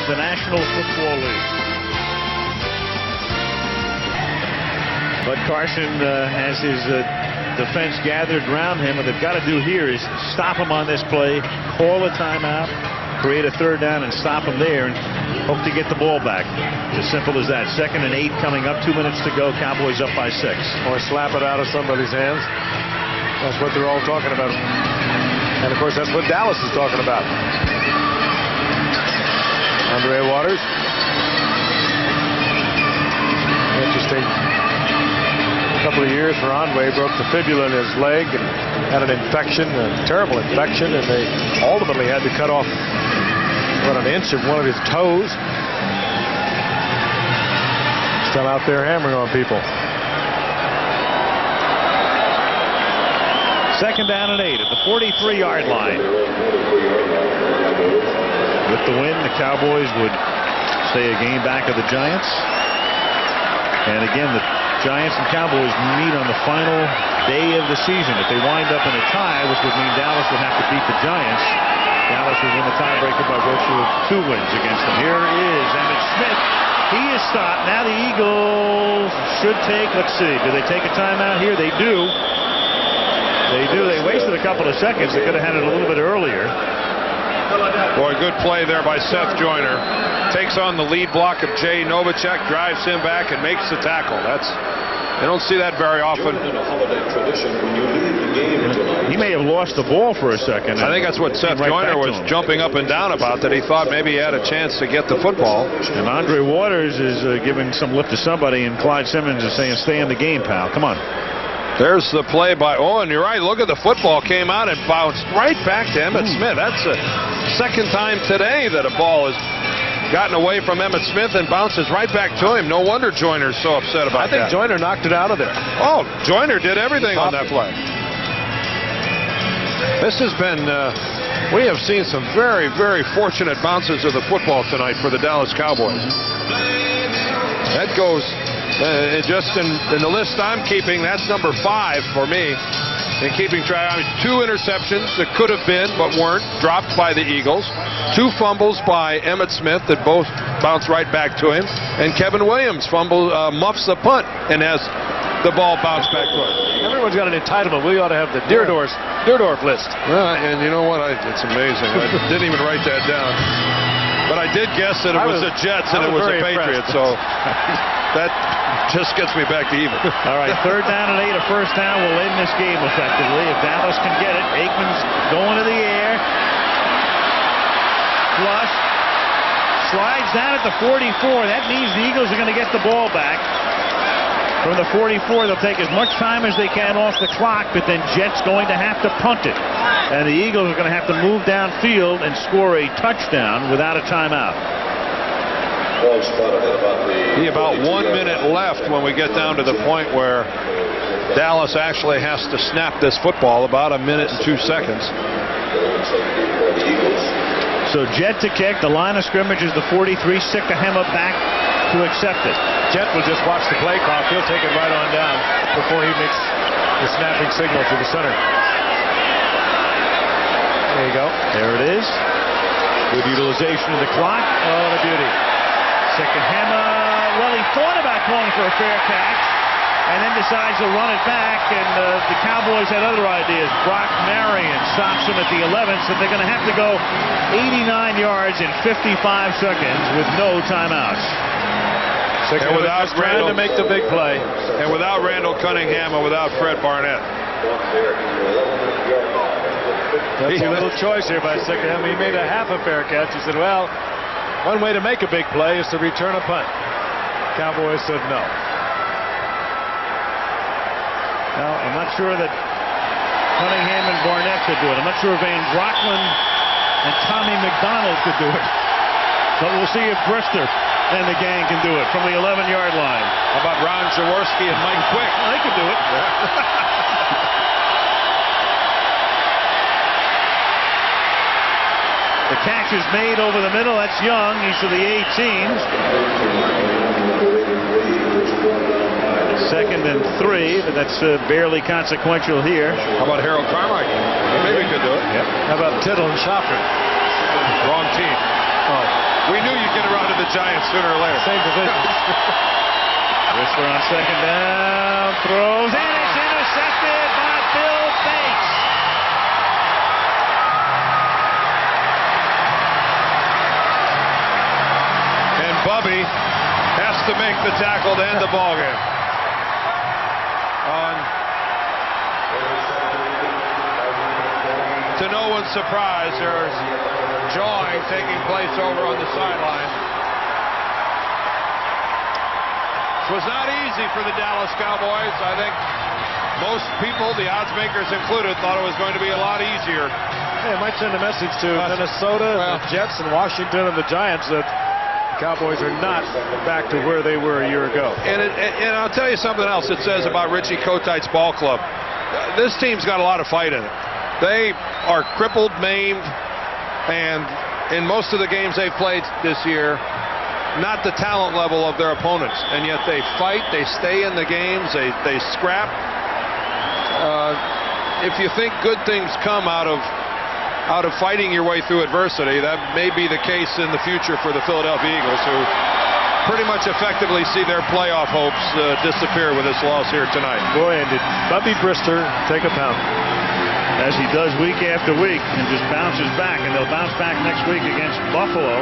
the National Football League. But Carson has his defense gathered around him. What they've got to do here is stop him on this play, call a timeout, create a third down, and stop him there, and hope to get the ball back. It's as simple as that. 2nd and 8 coming up. 2 minutes to go. Cowboys up by 6. Or slap it out of somebody's hands. That's what they're all talking about. And, of course, that's what Dallas is talking about. Andre Waters. Interesting. A couple of years for Andre. Broke the fibula in his leg and had an infection, a terrible infection, and they ultimately had to cut off about an inch of one of his toes. Still out there hammering on people. 2nd down and 8 at the 43-yard line. With the win, the Cowboys would stay a game back of the Giants. And again, the Giants and Cowboys meet on the final day of the season. If they wind up in a tie, which would mean Dallas would have to beat the Giants, Dallas would win the tiebreaker by virtue of 2 wins against them. Here is Emmitt Smith. He is stopped. Now the Eagles should take, let's see, do they take a timeout here? They do. They do. They wasted a couple of seconds. They could have had it a little bit earlier. Boy, good play there by Seth Joyner. Takes on the lead block of Jay Novacek, drives him back, and makes the tackle. You don't see that very often. He may have lost the ball for a second. I think that's what Seth Joyner was jumping up and down about, that he thought maybe he had a chance to get the football. And Andre Waters is giving some lift to somebody, and Clyde Simmons is saying, stay in the game, pal. Come on. There's the play by Owen. You're right. Look at the football. Came out and bounced right back to Emmitt Smith. That's the 2nd time today that a ball has gotten away from Emmitt Smith and bounces right back to him. No wonder Joyner's so upset about that. I think Joyner knocked it out of there. Oh, Joyner did everything on that play. This has been, we have seen some very, very fortunate bounces of the football tonight for the Dallas Cowboys. That goes, just in the list I'm keeping, that's number 5 for me. In keeping track, 2 interceptions that could have been but weren't, dropped by the Eagles. 2 fumbles by Emmitt Smith that both bounced right back to him. And Kevin Williams muffs the punt and has the ball bounce back to him. Everyone's got an entitlement. We ought to have the Deerdorf list. And you know what? It's amazing. I didn't even write that down. But I did guess that it was the Jets and it was the Patriots. So that just gets me back to even. All right, 3rd down and 8, a first down will end this game effectively. If Dallas can get it, Aikman's going to the air. Flush. Slides down at the 44. That means the Eagles are going to get the ball back. From the 44, they'll take as much time as they can off the clock, but then Jets going to have to punt it. And the Eagles are going to have to move downfield and score a touchdown without a timeout. About 1 minute left when we get down to the point where Dallas actually has to snap this football, about 1 minute and 2 seconds. So Jet to kick. The line of scrimmage is the 43. Sikahema back to accept it. Jet will just watch the play clock. He'll take it right on down before he makes the snapping signal to the center. There you go. There it is. Good utilization of the clock. Oh, the beauty. Sikahema, well, he thought about going for a fair catch and then decides to run it back, and the Cowboys had other ideas. Brock Marion stops him at the 11th, so they're going to have to go 89 yards in 55 seconds with no timeouts. And without trying to make the big play. And without Randall Cunningham and without Fred Barnett. That's a little choice here by Sikahema. He made a half a fair catch. He said, well, one way to make a big play is to return a punt. Cowboys said no. Now, I'm not sure that Cunningham and Barnett could do it. I'm not sure Van Brocklin and Tommy McDonald could do it. But we'll see if Brister and the gang can do it from the 11-yard line. How about Ron Jaworski and Mike Quick? They could do it. The catch is made over the middle. That's Young. He's to the 18s. 2nd and 3, but that's barely consequential here. How about Harold Carmichael? Maybe he could do it. Yep. How about Tittle and Shopper? Wrong team. Oh. We knew you'd get a Giants sooner or later. Same division. Whistler on second down, throws, and it's intercepted by Bill Bates. And Bubby has to make the tackle to end the ballgame. To no one's surprise, there's jawing taking place over on the sideline. It was not easy for the Dallas Cowboys. I think most people, the odds makers included, thought it was going to be a lot easier. Yeah, it might send a message to Minnesota, the Jets, and Washington, and the Giants that the Cowboys are not back to where they were a year ago. And I'll tell you something else it says about Richie Kotite's ball club. This team's got a lot of fight in it. They are crippled, maimed, and in most of the games they've played this year, not the talent level of their opponents, and yet they fight, they stay in the games, they scrap. If you think good things come out of fighting your way through adversity, that may be the case in the future for the Philadelphia Eagles, who pretty much effectively see their playoff hopes disappear with this loss here tonight. Boy, and did Bubby Brister take a pound. As he does week after week, and just bounces back, and they'll bounce back next week against Buffalo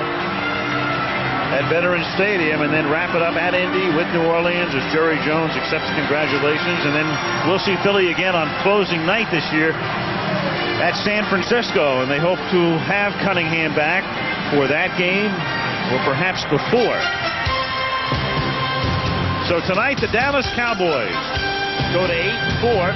at Veterans Stadium, and then wrap it up at Indy with New Orleans as Jerry Jones accepts congratulations, and then we'll see Philly again on closing night this year at San Francisco, and they hope to have Cunningham back for that game, or perhaps before. So tonight, the Dallas Cowboys go to 8-4.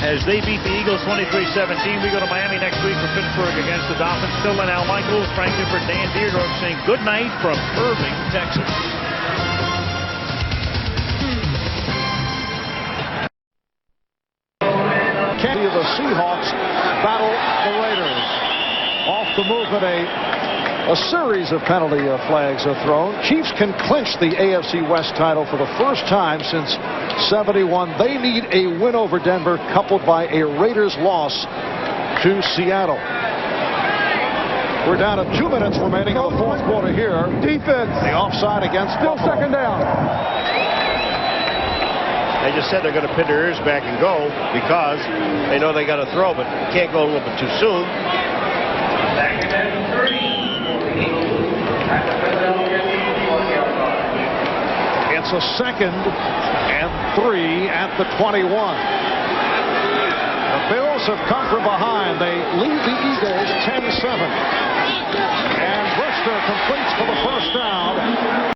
As they beat the Eagles 23-17. We go to Miami next week for Pittsburgh against the Dolphins. Phil and Al Michaels, Frank Gifford, Dan Deerdorf saying good night from Irving, Texas. Kenny of the Seahawks battle the Raiders. Off the movement, a series of penalty flags are thrown. Chiefs can clinch the AFC West title for the first time since 71. They need a win over Denver, coupled by a Raiders loss to Seattle. We're down to 2 minutes remaining in the fourth quarter here. Defense. The offside against Buffalo. Second down. They just said they're going to pin their ears back and go because they know they got to throw, but can't go a little bit too soon. It's a 2nd and 3 at the 21. The Bills have come from behind. They lead the Eagles 10-7. And Brister completes for the first.